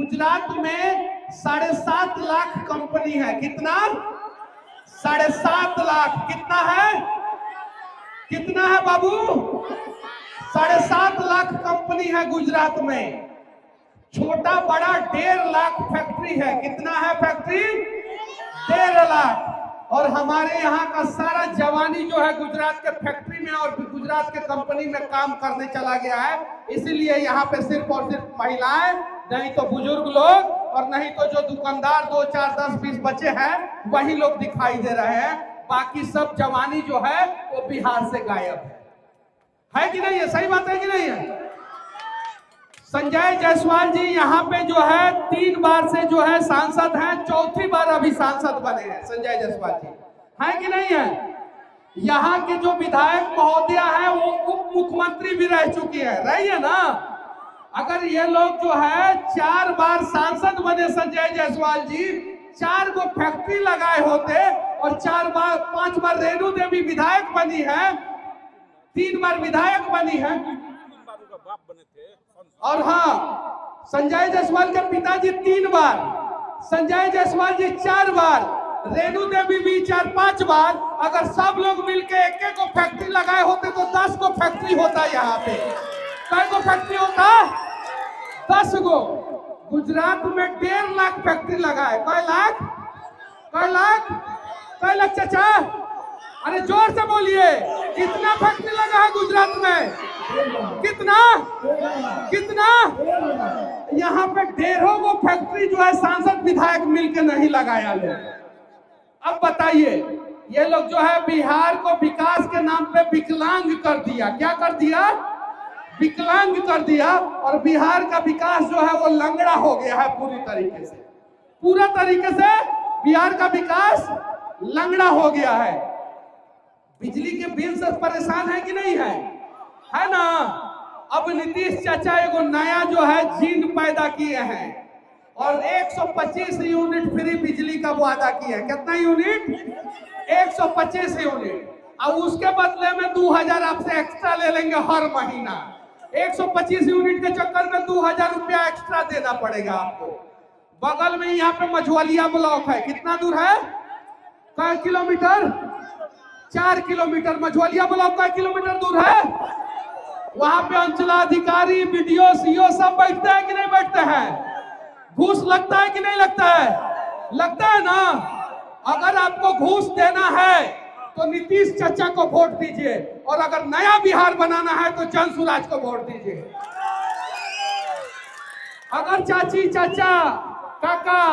गुजरात में 7.5 लाख कंपनी है। कितना? 7.5 लाख। कितना है? कितना है बाबू? 7.5 लाख कंपनी है गुजरात में। छोटा बड़ा 1.5 लाख फैक्ट्री है। कितना है फैक्ट्री? 1.5 लाख। और हमारे यहाँ का सारा जवानी जो है गुजरात के फैक्ट्री में और गुजरात के कंपनी में काम करने चला गया है। इसीलिए यहाँ पे सिर्फ और सिर्फ महिलाएं, नहीं तो बुजुर्ग लोग, और नहीं तो जो दुकानदार 2, 4, 10, 20 बच्चे हैं वही लोग दिखाई दे रहे हैं। बाकी सब जवानी जो है वो बिहार से गायब है कि नहीं है? सही बात है कि नहीं है? संजय जायसवाल जी यहाँ पे जो है 3 बार से जो है सांसद हैं, 4थी बार अभी सांसद बने हैं संजय जायसवाल जी, है कि नहीं है? यहाँ के जो विधायक महोदय हैं वो उप मुख्यमंत्री भी रह चुकी है, रही है ना? अगर ये लोग जो है 4 बार सांसद बने संजय जायसवाल जी, 4 गो फैक्ट्री लगाए होते और 5 बार रेणु देवी विधायक बनी है, 3 बार विधायक बनी है, और हाँ संजय जायसवाल के पिताजी 3 बार, संजय जायसवाल जी 4 बार, रेणु देवी भी 4-5 बार। अगर सब लोग मिलके एक को फैक्ट्री लगाए होते तो 10 को फैक्ट्री होता। यहाँ पे कै को फैक्ट्री होता? 10 गो। गुजरात में 1.5 लाख फैक्ट्री लगाए। कै लाख? कै लाख? कै लाख चाचा? अरे जोर से बोलिए, कितना फैक्ट्री लगा है गुजरात में? कितना? कितना? यहाँ पे 1.5 गो फैक्ट्री जो है सांसद विधायक मिलके नहीं लगाया लोग। अब बताइए, ये लोग जो है बिहार को विकास के नाम पे विकलांग कर दिया। क्या कर दिया? विकलांग कर दिया। और बिहार का विकास जो है वो लंगड़ा हो गया है पूरी तरीके से। पूरा तरीके से बिहार का विकास लंगड़ा हो गया है। बिजली के बिल से परेशान है कि नहीं है? है ना? अब नीतीश चाचा एगो नया जो है जीन पैदा किए हैं और 125 यूनिट फ्री बिजली का वादा किया है। कितना यूनिट? 125 यूनिट। और उसके बदले में 2000 आपसे एक्स्ट्रा ले लेंगे हर महीना। 125 यूनिट के चक्कर में 2000 रुपया एक्स्ट्रा देना पड़ेगा आपको। बगल में यहाँ पे मझवलिया ब्लॉक है। कितना दूर है? कै किलोमीटर? 4 किलोमीटर। मझवलिया ब्लॉक कै किलोमीटर दूर है? वहां पे अंचलाधिकारी, बीडीओ, सीओ सब बैठते हैं कि नहीं बैठते हैं? घूस लगता है कि नहीं लगता है? लगता है ना? अगर आपको घूस देना है तो नीतीश चाचा को वोट दीजिए, और अगर नया बिहार बनाना है तो जन सुराज को वोट दीजिए। अगर चाची, चाचा, काका,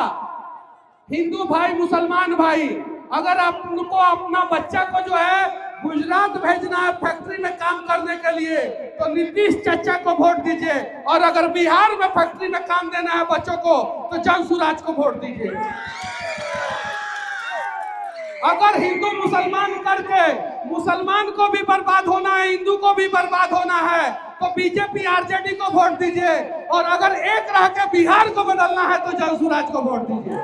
हिंदू भाई, मुसलमान भाई, अगर आपको अपना बच्चा को जो है गुजरात भेजना है फैक्ट्री में काम करने के लिए तो नीतीश चाचा को वोट दीजिए, और अगर बिहार में फैक्ट्री में काम देना है बच्चों को तो जन सुराज को वोट दीजिए। अगर हिंदू मुसलमान करके मुसलमान को भी बर्बाद होना है, हिंदू को भी बर्बाद होना है, तो बीजेपी आरजेडी को वोट दीजिए, और अगर एक रह के बिहार को बदलना है तो जन सुराज को वोट दीजिए।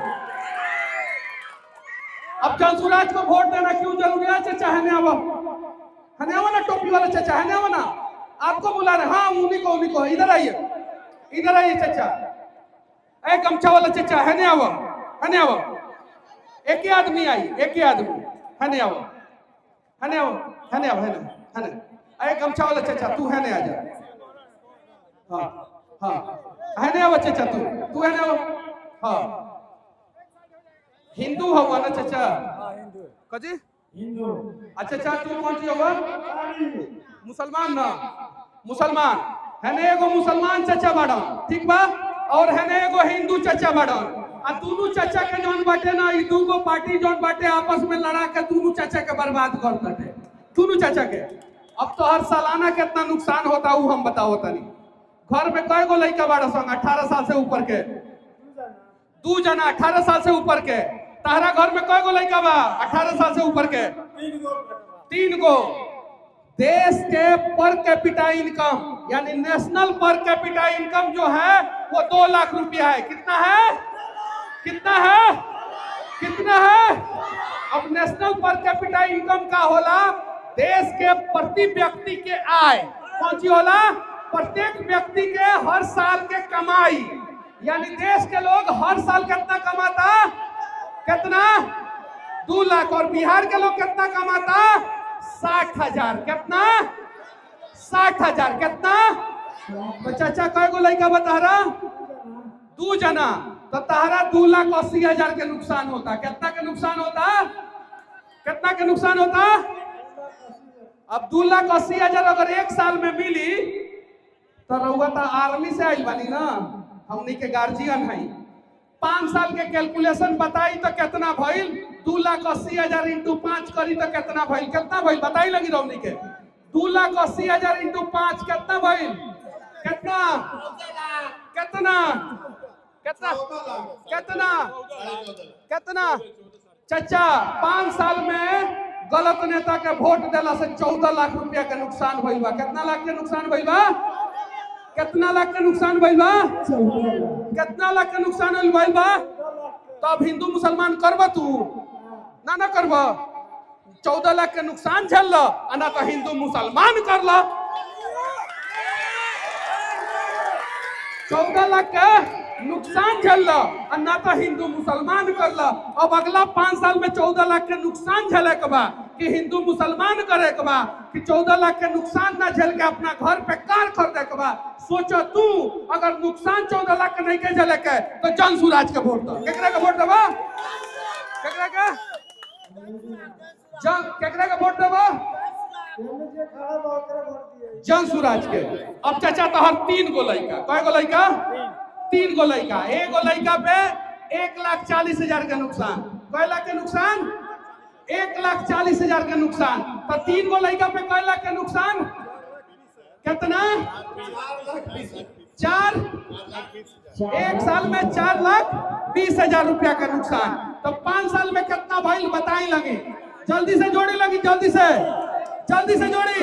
अब जन सुराज को वोट देना क्यों जरूरी है? चाचा है ना, टोपी वाला चाचा है ना, आपको बुला रहे। हाँ, उन्हीं को इधर आइए, इधर आइए चाचा। एक गमछा वाला चाचा है ना, एक ही आदमी आई, एक ही आदमी है ना। एक गमछा वाला चाचा तू है ना, आजा। हाँ है ना चाचा, तू है ना? हाँ, हिंदू होगा ना चाचा? कजी हिंदू। अच्छा चाचा, तू कौन सी होगा? मुसलमान ना? मुसलमान है ना? एगो मुसलमान चाचा बाड़न, ठीक बा, और है ना एगो हिंदू चाचा बाड़न। आ दोनों चाचा के जौन बाटे ना, ई दूगो पार्टी जौन बाटे आपस में लड़ा के दोनों चाचा के बर्बाद कर देते, दोनों चाचा के। अब तो हर सालाना कितना नुकसान होता है वो हम बताओ तनी। घर में कई गो लड़का बाड़ा संग 18 साल से ऊपर के? 2 जना 18 साल से ऊपर के। तारा घर में कई गो लड़का बा 18 साल से ऊपर के? 3 गो। देश के पर कैपिटा इनकम यानी नेशनल पर कैपिटा इनकम जो है वो 2 लाख रुपया है। कितना है? कितना है? कितना है? अब नेशनल पर कैपिटा इनकम का होला देश के प्रति व्यक्ति के आय। कौन सी होला? प्रत्येक व्यक्ति के हर साल के कमाई यानी देश के लोग हर साल कितना कमाता, कितना 2 लाख, और बिहार के लोग कितना कमाता 60,000, कितना 60,000, कितना। तो चाचा कई गो लड़का बता रहा 2 जना, तो तारा 2,80,000 के नुकसान होता। कितना के नुकसान होता, कितना के नुकसान होता। अब 2,80,000 अगर एक साल में मिली तो रहुआ तो आर्मी से आई बनी ना, हमनी के गार्जियन है। 5 साल के कैलकुलेशन बताई तो कितना भइल, 2,80,000 इंटू 5 करी तो कितना भइल, कितना भइल बताई लगी रौनी के। 2,80,000 इंटू 5 कितना भइल, कितना कितना कितना कितना कितना। चाचा 5 साल में गलत नेता के वोट देला से 14 लाख रुपया के नुकसान भइल बा। कितना लाख के नुकसान भइल बा, कितना लाख के नुकसान भइल बा, कितना लाख के नुकसान भइल बा। तो अब हिंदू मुसलमान करब तू ना करब, 14 लाख के नुकसान झेल ना तो हिंदू मुसलमान कर ला। 14 लाख के नुकसान झेल ना तो हिंदू मुसलमान कर ला। अब अगला 5 साल में 14 लाख के नुकसान झेले के बा कि हिंदू मुसलमान करे के बा, कि 14 लाख के नुकसान ना झेल के अपना घर पे कार खरीदे के बा। सोचो तू अगर नुकसान 14 लाख के नहीं के झेले के तो जन सुराज के वोट दो। केकरा के वोट देबा, केकरा के केकरा के वोट देबा, जन सुराज के। अब चाचा तोहर 3 गो लड़का, कय गो लड़का, 3 गो लड़का, एगो लड़का पे 1,40,000 के नुकसान, कय लाख के नुकसान, 1,40,000 के नुकसान। तो 3 गो लड़का पे कय लाख के नुकसान, कितना 4, एक साल में 4,20,000 रुपया का नुकसान। तो 5 साल में कितना भाई बताई लगी, जल्दी से जोड़ी लगी, जल्दी से जोड़ी,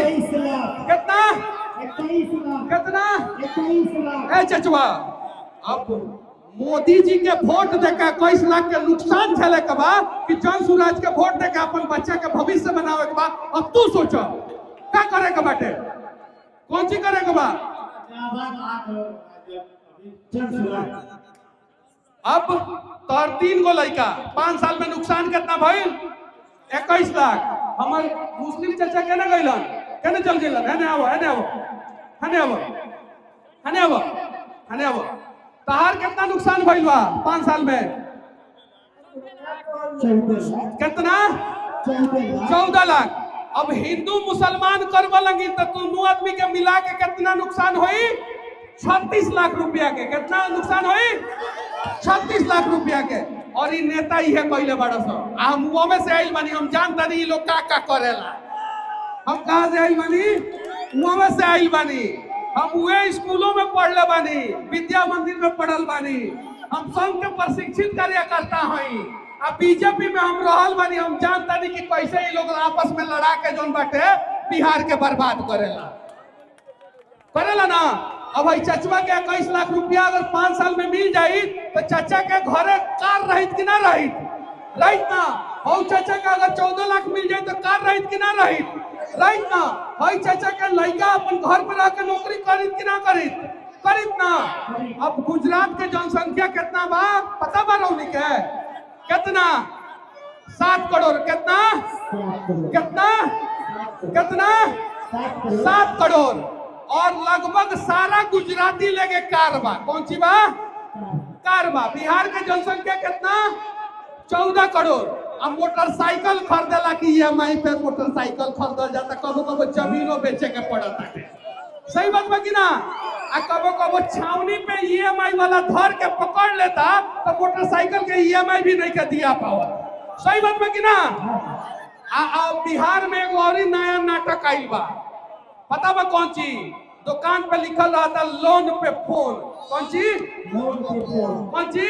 कितना कितना। ए चचवा अब मोदी जी के वोट देकर 21 लाख के नुकसान झेले के बा कि जन सुराज के वोट देकर अपन बच्चा के भविष्य बनावे के बा। अब तू सोचो क्या करे के बाटे, कौन सी करे के बा। अब तोर 3 गो लड़का 5 साल में नुकसान कितना भइल, 21 लाख। हमार मुस्लिम चाचा केना गइलन, केना चल गेलन, है ने आवो, है ने आवो, है ने आवो, है ने आवो, है ने आवो। तहार कितना नुकसान भइल बा 5 साल में, कितना 14 लाख। अब हिंदू मुसलमान करवा लगी तो दोनों आदमी के मिला के कितना नुकसान हुई, 36 लाख रुपया के। कितना नुकसान हुई, 36 लाख रुपया के। और ये नेता ही है कहले बड़ा सब, हम वो में से आइल बानी, हम जानता नहीं लोग का करेला। हम कहाँ से आइल बानी, वो में से आइल बानी। हम वे स्कूलों में पढ़ले बानी, विद्या मंदिर में पढ़ल बानी, हम संघ के प्रशिक्षित कार्यकर्ता हई। अब बीजेपी में हम रहल बानी, हम जानता नहीं कि कैसे ये लोग आपस में लड़ा के जोन बाटे बिहार के बर्बाद करेला ना। अब भाई चचवा के 21 लाख रुपया अगर 5 साल में मिल जाई तो चाचा के घरे कार रहित कि ना रहित, रहित ना। और चाचा का अगर 14 लाख मिल जाए तो कार रहित कि ना रहित, रहित ना। भाई चाचा के लड़का अपन घर पर रह के नौकरी करित कि ना करित, करित ना। अब गुजरात के जनसंख्या कितना बा पता बा रौनी के, कितना 7 करोड़, कितना कितना कितना 7 करोड़। और लगभग सारा गुजराती लेके कारबा, कौन सी बा, कारबा। बिहार के जनसंख्या कितना 14 करोड़। अब मोटरसाइकिल खरीदेला कि EMI पे मोटरसाइकिल खरीदल जाता, कबो कबो जमीनों बेचे के पड़ता है। सही बात बा कि ना। आ कबो कबो छावनी पे EMI वाला धर के पकड़ लेता तो मोटरसाइकिल के EMI भी नहीं के दिया पावा। सही बात बा कि ना। आ बिहार में एगो और नया नाटक आइल बा, पता बा कौन ची, दुकान पे लिखल रहा था लोन पे फोन, कौन ची, कौन ची,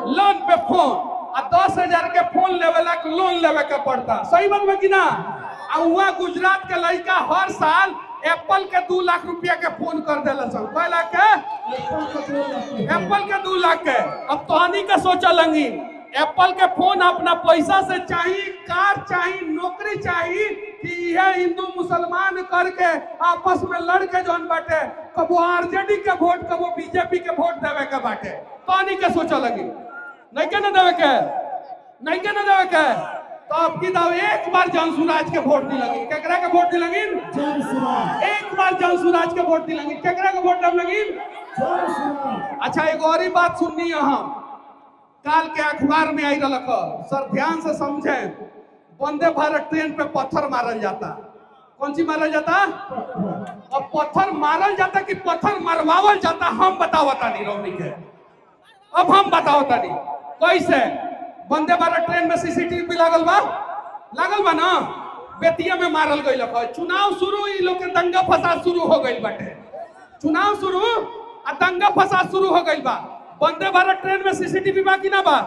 लोन पे फोन। आ 10,000 के फोन लेवेला के लोन लेवे के पड़ता। सही बात बा कि ना। आ वहाँ गुजरात के लड़का हर साल एप्पल के 2 लाख रुपया के फोन कर देला सब, कय लाख के, एप्पल के 2 लाख के। अब तोहनी का सोचा लगी एप्पल के फोन अपना पैसा से चाहिए, कार चाहिए, नौकरी चाहिए, कि यह हिंदू मुसलमान करके आपस में लड़ के जौन बाटे कबो आरजेडी के वोट कबो बीजेपी के वोट देवे के बाटे कहानी के सोचा लगी नहीं के ना देवे के नहीं के ना देवे के तो आपकी दाव एक बार जनसुराज के वोट दी लगी केकरा के वोट दी लगी एक बार जनसुराज के वोट दी लगी केकरा के वोट दम लगी। अच्छा एक और ही बात सुननी है हम काल के अखबार में आई रहा सर ध्यान से समझे वंदे भारत ट्रेन पे पत्थर मारल जाता कौन सी मारल जाता अब पत्थर मारल जाता कि पत्थर मरवावल जाता हम बतावता नहीं रौनी के अब हम बतावता नहीं कैसे वंदे भारत ट्रेन में सीसीटीवी लागल बा ना बेतिया में मारल गई चुनाव शुरू इ लोग के दंगा फसाद शुरू हो गई बाटे चुनाव शुरू आ दंगा फसाद शुरू हो गई बा वंदे भारत ट्रेन में सीसीटीवी बा कि ना बा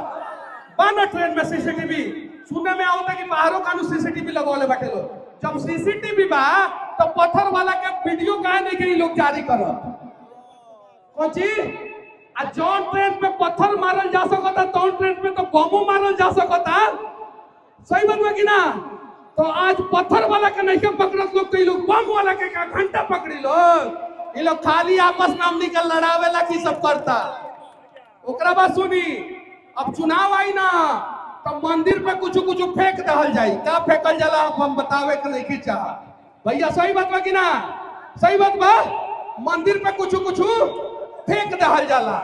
ना ट्रेन में सीसीटीवी सुनने में आवता कि बाहरों कानू सीसीटीवी लगवाले बाटे लोग जब सीसीटीवी बा तो पत्थर वाला के वीडियो काहे नहीं के लोग जारी करत कौन चीज आ जौन ट्रेन पे पत्थर मारल जा सकता तो ट्रेन पे तो बमो मारल जा सकता सही बात बा कि ना तो आज पत्थर वाला के नहीं के पकड़त लोग तो लोग बम वाला के का घंटा पकड़ी लोग ये लोग खाली आपस में हमनी के लड़ावेला की सब करता ओकरा बाद सुनी अब चुनाव आई ना तो मंदिर पे कुछ फेंक दहल जाई का फेंकल जाला हम बतावे के नहीं चाह भैया सही बात बा कि ना सही बात बा मंदिर पे कुछ फेंक दहल जाला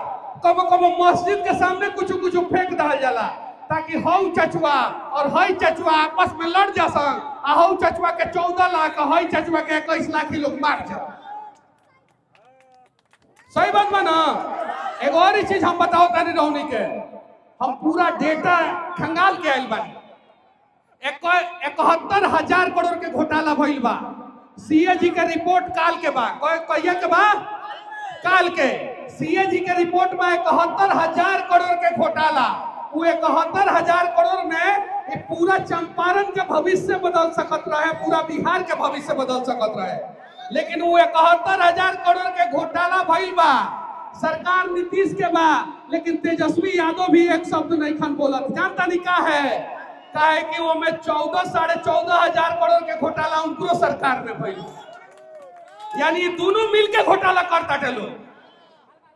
कबो कबो मस्जिद के सामने कुछ फेंक दहल जाला ताकि हौ चचुआ और हई चचुआ आपस में लड़ जा सन आ हौ चचुआ के 14 लाख हई चचुआ के 21 लाख लोग मार जा सही बात बा ना। एक और ही चीज हम बताओ तानी रौनी के हम पूरा डेटा खंगाल के आइल बानी 71,000 करोड़ के घोटाला भइल बा सीएजी के रिपोर्ट काल के बा कहिया के बा काल के सीएजी के रिपोर्ट में 71,000 करोड़ के घोटाला वो 71,000 करोड़ में ये पूरा चंपारण के भविष्य बदल सकत रहे पूरा बिहार के भविष्य बदल सकत रहे लेकिन वो 71,000 करोड़ के घोटाला भइल बा सरकार नीतीश के बा लेकिन तेजस्वी यादव भी एक शब्द नहीं खन बोलत जानता नहीं का है कि वो में 14,500 करोड़ के घोटाला उनको सरकार में भइल यानी दोनों मिलके घोटाला करता थे लोग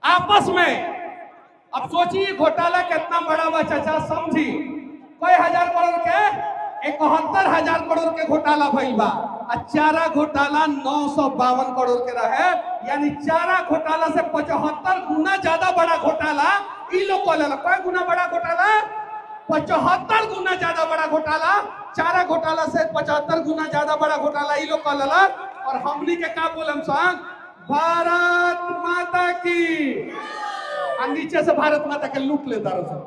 आपस में। अब सोचिए घोटाला कितना बड़ा बा चाचा समझी कई हजार करोड़ के 71,000 करोड़ के घोटाला भइल बा आ चारा घोटाला 952 करोड़ के रहे यानी चारा घोटाला से 75 गुना ज्यादा बड़ा घोटाला इ लोग कहला कई गुना बड़ा घोटाला 75 गुना ज्यादा बड़ा घोटाला चारा घोटाला से 75 गुना ज्यादा बड़ा घोटाला इ लोग कहला और हमनी के का बोलम संग भारत माता की नीचे से भारत माता के लूट लेता रहो